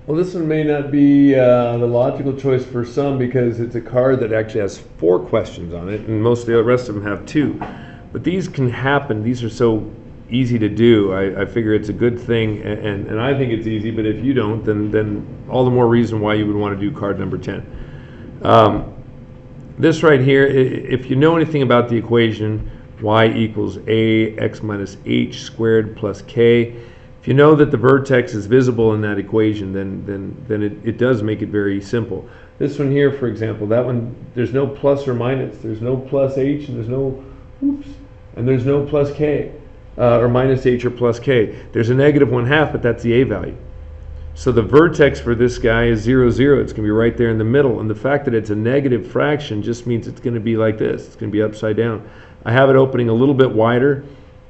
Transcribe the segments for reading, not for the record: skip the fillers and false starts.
Well, this one may not be the logical choice for some because it's a card that actually has 4 questions on it, and most of the rest of them have 2. But these can happen. These are so easy to do. I figure it's a good thing, and I think it's easy. But if you don't, then all the more reason why you would want to do card number 10. This right here, if you know anything about the equation, y equals ax minus h squared plus k. If you know that the vertex is visible in that equation, then it does make it very simple. This one here, for example, that one, there's no plus or minus. There's no plus h, and there's no, oops, and there's no plus k, or minus h or plus k. There's a negative 1/2, but that's the a value. So the vertex for this guy is 0, 0. It's going to be right there in the middle. And the fact that it's a negative fraction just means it's going to be like this. It's going to be upside down. I have it opening a little bit wider,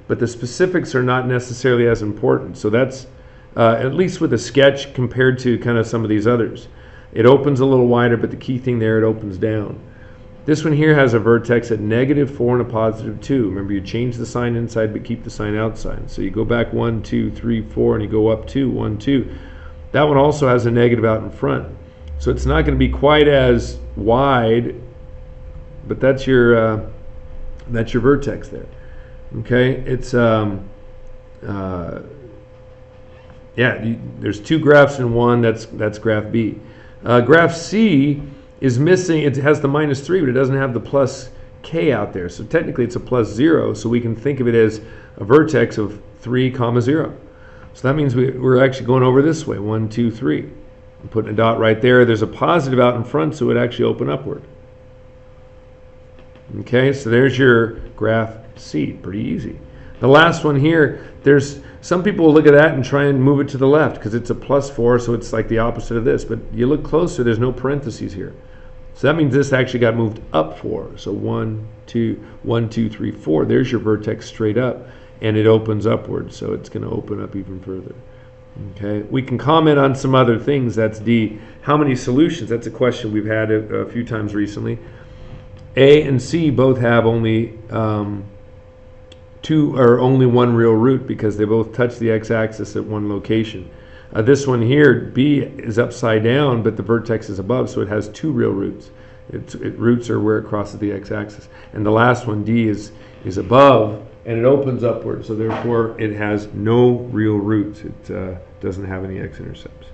but the specifics are not necessarily as important. So that's, at least with a sketch compared to kind of some of these others. It opens a little wider, but the key thing there, it opens down. This one here has a vertex at -4 and a +2. Remember, you change the sign inside, but keep the sign outside. So you go back 1, 2, 3, 4, and you go up 2, 1, 2. That one also has a negative out in front. So it's not going to be quite as wide, but that's your vertex there. Okay, it's there's 2 graphs in one. That's graph B. Graph C is missing. It has the -3, but it doesn't have the plus k out there. So technically, it's a +0. So we can think of it as a vertex of 3, 0. So that means we're actually going over this way. 1, 2, 3. I'm putting a dot right there. There's a positive out in front, so it actually open upward. Okay, so there's your graph C. Pretty easy. The last one here, there's some people will look at that and try and move it to the left because it's a +4, so it's like the opposite of this. But you look closer, there's no parentheses here. So that means this actually got moved up 4. So 1, 2, 1, 2, 3, 4. There's your vertex straight up, and it opens upward, so it's going to open up even further. Okay, we can comment on some other things. That's D. How many solutions? That's a question we've had a few times recently. A and C both have only 2 or only 1 real root because they both touch the x-axis at one location. This one here, B, is upside down, but the vertex is above, so it has 2 real roots. Roots are where it crosses the x-axis. And the last one, D, is above, and it opens upward, so therefore it has no real roots. It doesn't have any x-intercepts.